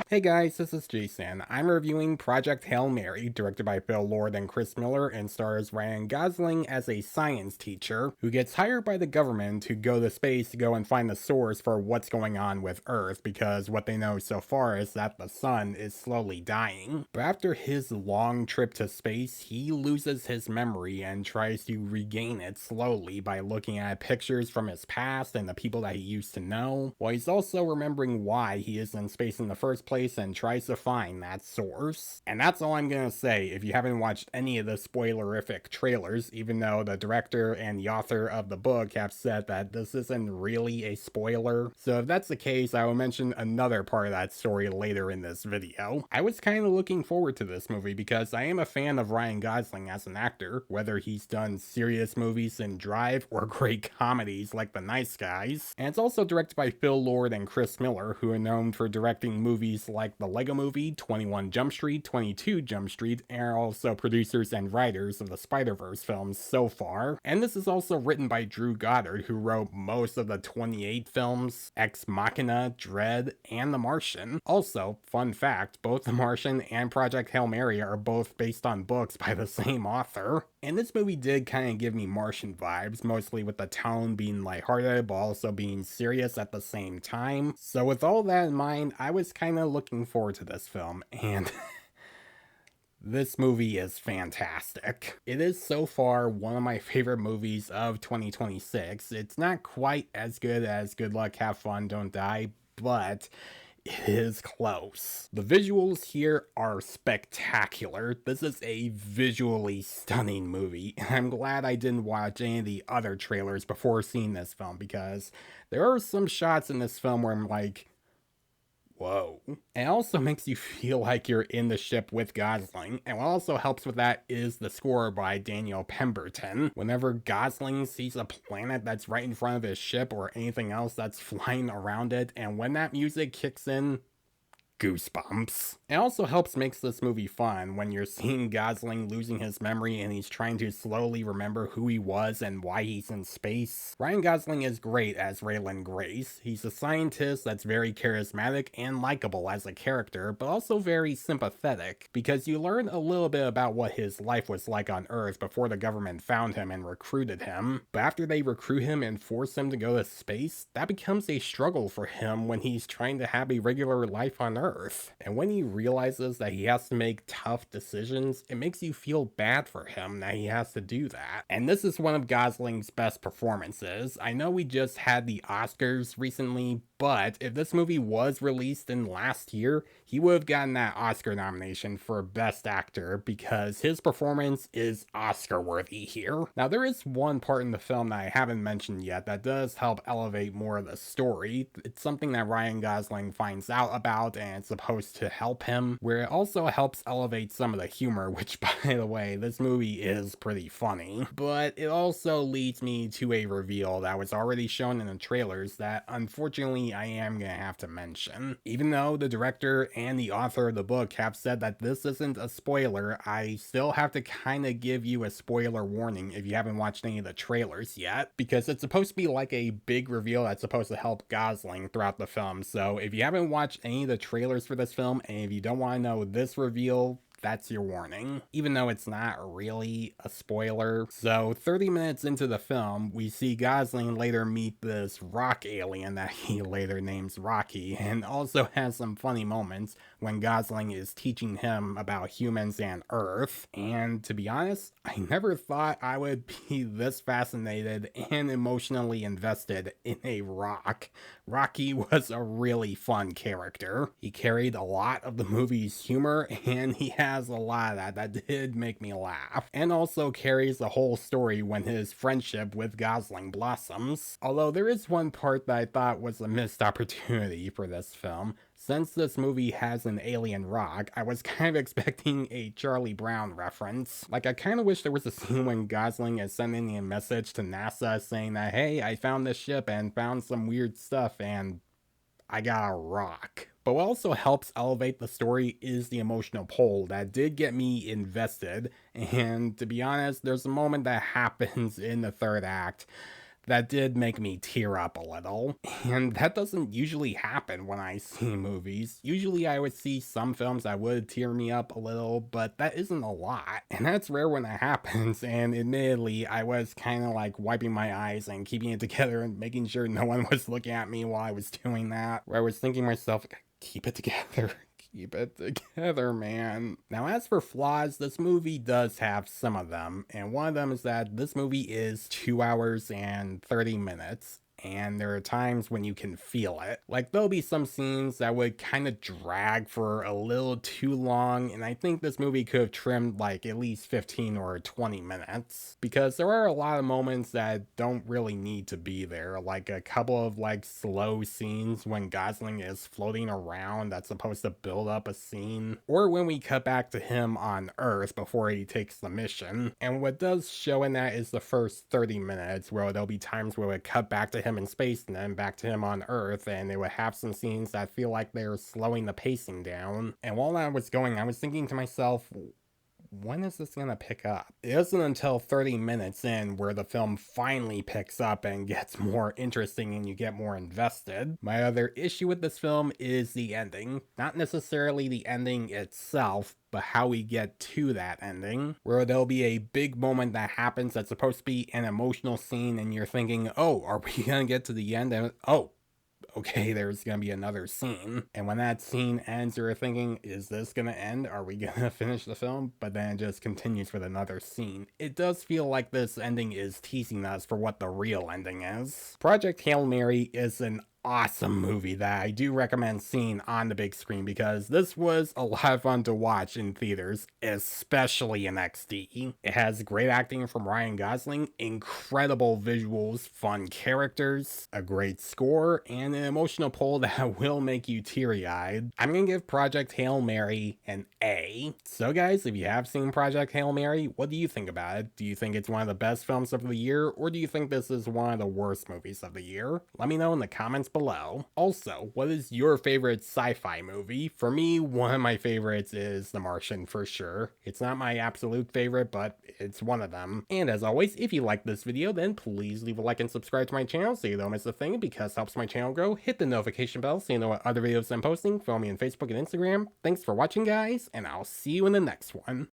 Hey guys, this is Jason. I'm reviewing Project Hail Mary, directed by Phil Lord and Chris Miller, and stars Ryan Gosling as a science teacher who gets hired by the government to go to space to go and find the source for what's going on with Earth, because what they know so far is that the sun is slowly dying. But after his long trip to space, he loses his memory and tries to regain it slowly by looking at pictures from his past and the people that he used to know, while he's also remembering why he is in space in the first place and tries to find that source. And that's all I'm gonna say if you haven't watched any of the spoilerific trailers, even though the director and the author of the book have said that this isn't really a spoiler. So if that's the case, I will mention another part of that story later in this video. I was kind of looking forward to this movie because I am a fan of Ryan Gosling as an actor, whether he's done serious movies in Drive or great comedies like The Nice Guys. And it's also directed by Phil Lord and Chris Miller, who are known for directing movies like the Lego Movie, 21 Jump Street, 22 Jump Street, and are also producers and writers of the Spider-Verse films so far. And this is also written by Drew Goddard, who wrote most of the 28 films, Ex Machina, Dread, and The Martian. Also, fun fact, both The Martian and Project Hail Mary are both based on books by the same author. And this movie did kind of give me Martian vibes, mostly with the tone being lighthearted, but also being serious at the same time. So with all that in mind, I was kind of looking forward to this film, and this movie is fantastic. It is so far one of my favorite movies of 2026. It's not quite as good as Good Luck, Have Fun, Don't Die, but it is close. The visuals here are spectacular. This is a visually stunning movie, and I'm glad I didn't watch any of the other trailers before seeing this film, because there are some shots in this film where I'm like, whoa. It also makes you feel like you're in the ship with Gosling, and what also helps with that is the score by Daniel Pemberton. Whenever Gosling sees a planet that's right in front of his ship or anything else that's flying around it, and when that music kicks in, goosebumps. It also helps makes this movie fun when you're seeing Gosling losing his memory and he's trying to slowly remember who he was and why he's in space. Ryan Gosling is great as Raylan Grace. He's a scientist that's very charismatic and likable as a character, but also very sympathetic, because you learn a little bit about what his life was like on Earth before the government found him and recruited him. But after they recruit him and force him to go to space, that becomes a struggle for him when he's trying to have a regular life on Earth. And when he realizes that he has to make tough decisions, it makes you feel bad for him that he has to do that. And this is one of Gosling's best performances. I know we just had the Oscars recently, but if this movie was released in last year, he would have gotten that Oscar nomination for Best Actor, because his performance is Oscar worthy here. Now, there is one part in the film that I haven't mentioned yet that does help elevate more of the story. It's something that Ryan Gosling finds out about, and it's supposed to help him, where it also helps elevate some of the humor, which, by the way, this movie is pretty funny. But it also leads me to a reveal that was already shown in the trailers that, unfortunately, I am gonna have to mention. Even though the director and the author of the book have said that this isn't a spoiler, I still have to kind of give you a spoiler warning if you haven't watched any of the trailers yet, because it's supposed to be like a big reveal that's supposed to help Gosling throughout the film. So if you haven't watched any of the trailers for this film, and if you don't want to know this reveal, that's your warning, even though it's not really a spoiler. So 30 minutes into the film, we see Gosling later meet this rock alien that he later names Rocky, and also has some funny moments when Gosling is teaching him about humans and Earth. And to be honest, I never thought I would be this fascinated and emotionally invested in a rock. Rocky was a really fun character. He carried a lot of the movie's humor, and he has a lot of that did make me laugh, and also carries the whole story when his friendship with Gosling blossoms. Although there is one part that I thought was a missed opportunity for this film. Since this movie has an alien rock, I was kind of expecting a Charlie Brown reference. Like, I kind of wish there was a scene when Gosling is sending a message to NASA saying that, hey, I found this ship and found some weird stuff and I got a rock. But what also helps elevate the story is the emotional pull that did get me invested. And to be honest, there's a moment that happens in the third act that did make me tear up a little. And that doesn't usually happen when I see movies. Usually I would see some films that would tear me up a little, but that isn't a lot. And that's rare when that happens. And admittedly, I was kind of like wiping my eyes and keeping it together and making sure no one was looking at me while I was doing that. Where I was thinking to myself, keep it together. Keep it together, man. Now, as for flaws, this movie does have some of them, and one of them is that this movie is 2 hours and 30 minutes. And there are times when you can feel it. Like, there'll be some scenes that would kind of drag for a little too long, and I think this movie could have trimmed like at least 15 or 20 minutes. Because there are a lot of moments that don't really need to be there, like a couple of like slow scenes when Gosling is floating around that's supposed to build up a scene, or when we cut back to him on Earth before he takes the mission. And what does show in that is the first 30 minutes, where there'll be times where we cut back to him in space and then back to him on Earth, and they would have some scenes that feel like they're slowing the pacing down. And while that was going, I was thinking to myself, when is this gonna pick up? It isn't until 30 minutes in where the film finally picks up and gets more interesting and you get more invested. My other issue with this film is the ending. Not necessarily the ending itself, but how we get to that ending, where there'll be a big moment that happens that's supposed to be an emotional scene, and you're thinking, oh, are we gonna get to the end? And oh, okay, there's gonna be another scene. And when that scene ends, you're thinking, is this gonna end? Are we gonna finish the film? But then it just continues with another scene. It does feel like this ending is teasing us for what the real ending is. Project Hail Mary is an awesome movie that I do recommend seeing on the big screen, because this was a lot of fun to watch in theaters, especially in XD. It has great acting from Ryan Gosling, incredible visuals, fun characters, a great score, and an emotional pull that will make you teary-eyed. I'm gonna give Project Hail Mary an A. So guys, if you have seen Project Hail Mary, what do you think about it? Do you think it's one of the best films of the year, or do you think this is one of the worst movies of the year? Let me know in the comments below. Also, what is your favorite sci-fi movie? For me, one of my favorites is The Martian for sure. It's not my absolute favorite, but it's one of them. And as always, if you like this video, then please leave a like and subscribe to my channel so you don't miss a thing, because it helps my channel grow. Hit the notification bell so you know what other videos I'm posting. Follow me on Facebook and Instagram. Thanks for watching, guys, and I'll see you in the next one.